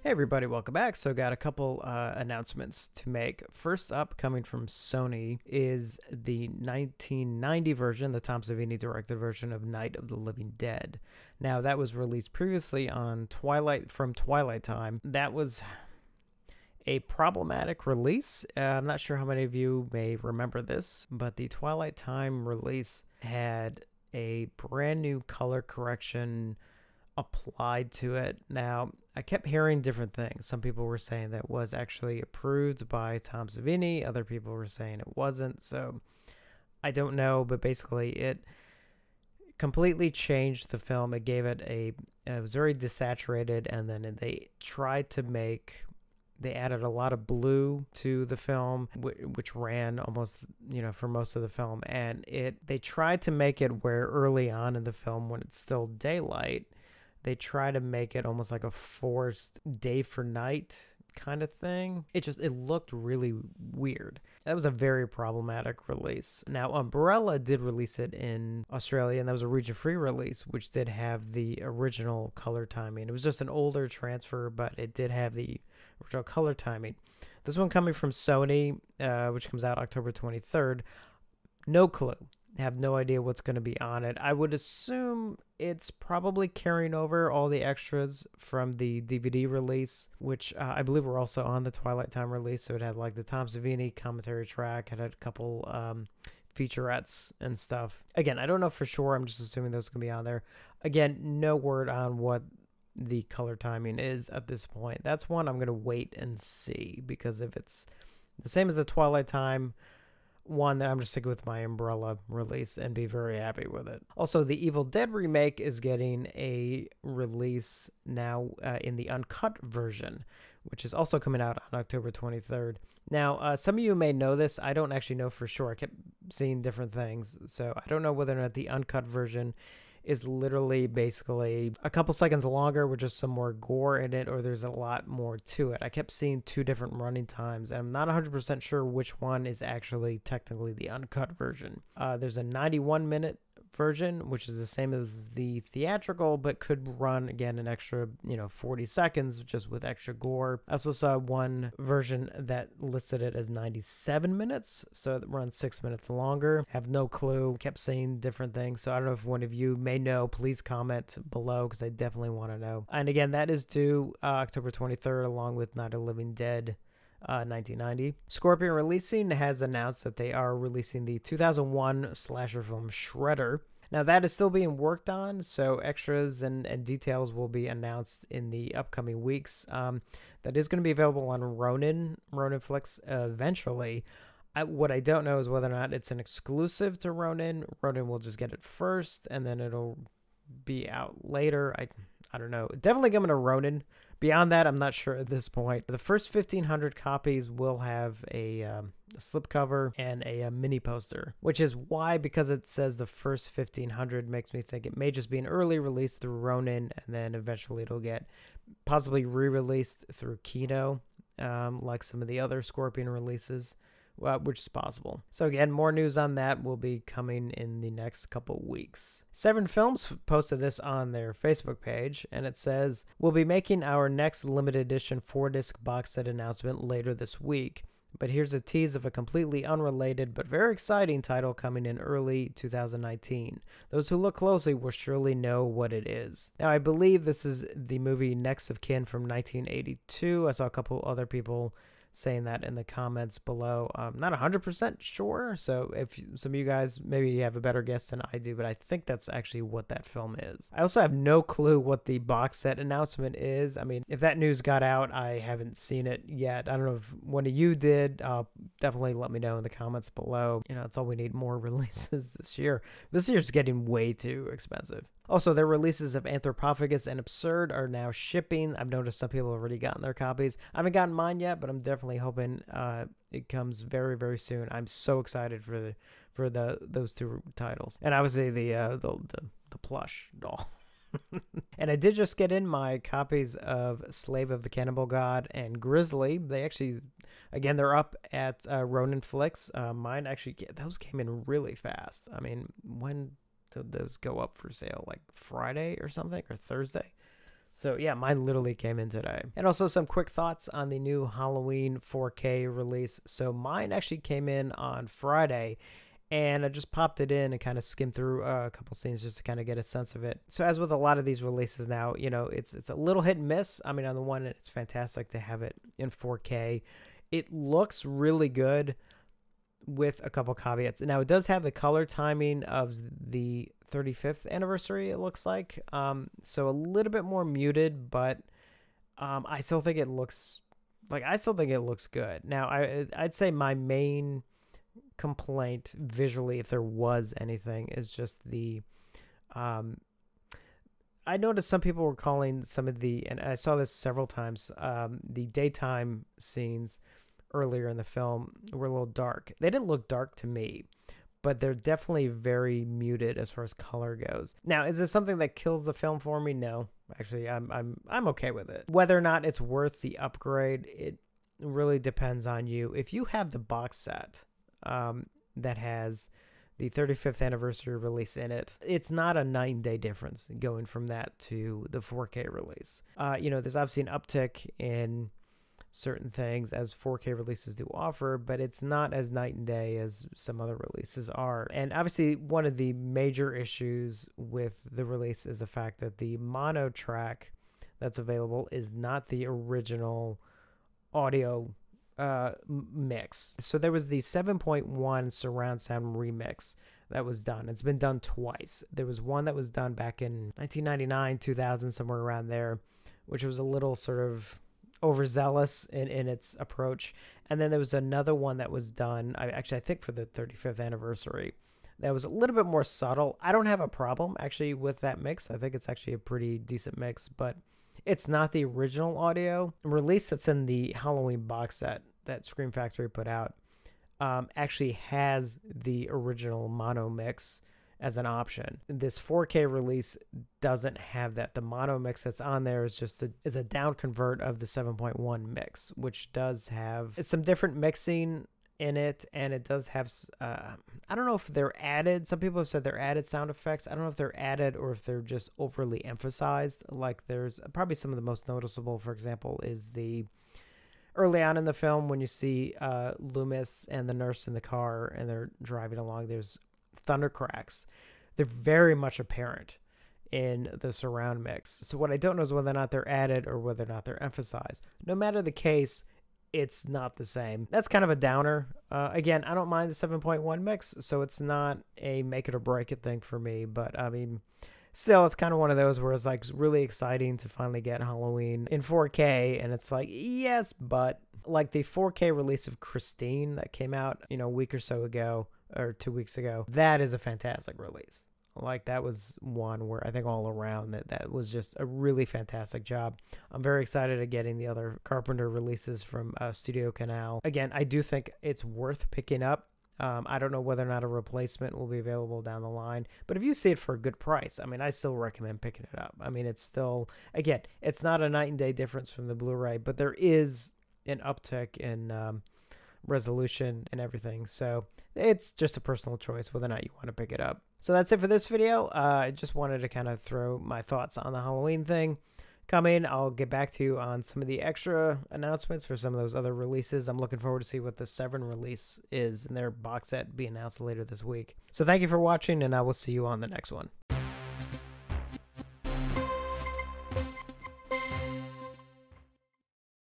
Hey everybody, welcome back. So got a couple announcements to make. First up, coming from Sony, is the 1990 version, the Tom Savini directed version of Night of the Living Dead. Now that was released previously on Twilight Time. That was a problematic release. I'm not sure how many of you may remember this, but the Twilight Time release had a brand new color correction applied to it. Now, I kept hearing different things. Some people were saying that it was actually approved by Tom Savini. Other people were saying it wasn't. So I don't know, but basically it completely changed the film. It gave it was very desaturated, and then they tried to they added a lot of blue to the film, which ran almost, for most of the film. And they tried to make it where early on in the film, when it's still daylight, they try to make it almost like a forced day for night kind of thing. It looked really weird. That was a very problematic release. Now, Umbrella did release it in Australia, and that was a region-free release, which did have the original color timing. It was just an older transfer, but it did have the original color timing. This one coming from Sony, which comes out October 23rd. No clue. Have no idea what's going to be on it. I would assume it's probably carrying over all the extras from the DVD release, which I believe were also on the Twilight Time release. So it had like the Tom Savini commentary track. It had a couple featurettes and stuff. Again, I don't know for sure. I'm just assuming those are going to be on there. Again, no word on what the color timing is at this point. That's one I'm going to wait and see, because if it's the same as the Twilight Time one, that I'm just sticking with my Umbrella release and be very happy with it. Also, the Evil Dead remake is getting a release now in the uncut version, which is also coming out on October 23rd. Now, some of you may know this. I don't actually know for sure. I kept seeing different things, so I don't know whether or not the uncut version is literally basically a couple seconds longer with just some more gore in it, or there's a lot more to it. I kept seeing two different running times, and I'm not 100% sure which one is actually technically the uncut version. There's a 91-minute version, which is the same as the theatrical, but could run again an extra 40 seconds just with extra gore. I also saw one version that listed it as 97 minutes, so it runs 6 minutes longer. Have no clue. Kept saying different things, so I don't know if one of you may know. Please comment below, because I definitely want to know. And again, that is due October 23rd, along with Night of the Living Dead 1990. Scorpion Releasing has announced that they are releasing the 2001 slasher film Shredder. Now that is still being worked on, so extras and details will be announced in the upcoming weeks. That is going to be available on Ronin Flix eventually. What I don't know is whether or not it's an exclusive to Ronin. Ronin will just get it first, and then it'll be out later. I don't know. Definitely coming to Ronin. Beyond that, I'm not sure at this point. The first 1,500 copies will have a slipcover and a mini poster, which is why, because it says the first 1,500, makes me think it may just be an early release through Ronin, and then eventually it'll get possibly re-released through Kino, like some of the other Scorpion releases. Which is possible. So again, more news on that will be coming in the next couple weeks. Severin Films posted this on their Facebook page, and it says, "We'll be making our next limited edition 4-disc box set announcement later this week. But here's a tease of a completely unrelated but very exciting title coming in early 2019. Those who look closely will surely know what it is." Now, I believe this is the movie Next of Kin from 1982. I saw a couple other people saying that in the comments below. I'm not 100% sure, so if some of you guys maybe have a better guess than I do, but I think that's actually what that film is. I also have no clue what the box set announcement is. I mean, if that news got out, I haven't seen it yet. I don't know if one of you did. Definitely let me know in the comments below. It's all we need, more releases this year. This year's getting way too expensive. Also, their releases of Anthropophagus and Absurd are now shipping. I've noticed some people have already gotten their copies. I haven't gotten mine yet, but I'm definitely hoping it comes very, very soon. I'm so excited for those two titles, and obviously the plush doll. And I did just get in my copies of Slave of the Cannibal God and Grizzly. They actually, again, they're up at Ronin Flix. Mine actually, those came in really fast. I mean, when did those go up for sale? Like Friday or something, or Thursday? So yeah, mine literally came in today. And also some quick thoughts on the new Halloween 4K release. So mine actually came in on Friday, and I just popped it in and kind of skimmed through a couple scenes just to kind of get a sense of it. So as with a lot of these releases now, you know, it's a little hit and miss. I mean, on the one, it's fantastic to have it in 4K. It looks really good with a couple caveats. Now, it does have the color timing of the 35th anniversary, it looks like. So a little bit more muted, but I still think it looks good. Now, I'd say my main complaint visually, if there was anything, is just the I noticed some people were calling some of the, and I saw this several times, the daytime scenes earlier in the film were a little dark. They didn't look dark to me, but they're definitely very muted as far as color goes. Now, is this something that kills the film for me? No, actually, I'm okay with it. Whether or not it's worth the upgrade, it really depends on you. If you have the box set that has the 35th anniversary release in it, it's not a night and day difference going from that to the 4K release. You know, there's obviously an uptick in certain things as 4K releases do offer, but it's not as night and day as some other releases are. And obviously, one of the major issues with the release is the fact that the mono track that's available is not the original audio mix. So there was the 7.1 surround sound remix that was done. It's been done twice. There was one that was done back in 1999, 2000, somewhere around there, which was a little sort of overzealous in its approach. And then there was another one that was done, I think for the 35th anniversary, that was a little bit more subtle. I don't have a problem actually with that mix. I think it's actually a pretty decent mix, but it's not the original audio release that's in the Halloween box set that Scream Factory put out. Actually has the original mono mix as an option. This 4K release doesn't have that. The mono mix that's on there is just a down convert of the 7.1 mix, which does have some different mixing in it, and it does have I don't know if they're added. Some people have said they're added sound effects. I don't know if they're added or if they're just overly emphasized. Like, there's probably some of the most noticeable, for example, is the early on in the film when you see Loomis and the nurse in the car and they're driving along, there's thunder cracks. They're very much apparent in the surround mix. So what I don't know is whether or not they're added or whether or not they're emphasized. No matter the case, it's not the same. That's kind of a downer. Again, I don't mind the 7.1 mix, so it's not a make it or break it thing for me. But I mean, still, it's kind of one of those where it's like really exciting to finally get Halloween in 4K, and it's like, yes, but like the 4K release of Christine that came out, you know, a week or so ago, or 2 weeks ago, that is a fantastic release. Like, that was one where I think all around that was just a really fantastic job. I'm very excited at getting the other Carpenter releases from Studio Canal. Again, I do think it's worth picking up. I don't know whether or not a replacement will be available down the line, but if you see it for a good price, I mean, I still recommend picking it up. I mean, it's still, again, it's not a night and day difference from the Blu-ray, but there is an uptick in resolution and everything. So it's just a personal choice whether or not you want to pick it up. So that's it for this video. I just wanted to kind of throw my thoughts on the Halloween thing. Coming, I'll get back to you on some of the extra announcements for some of those other releases. I'm looking forward to see what the Severin release is and their box set be announced later this week. So thank you for watching, and I will see you on the next one.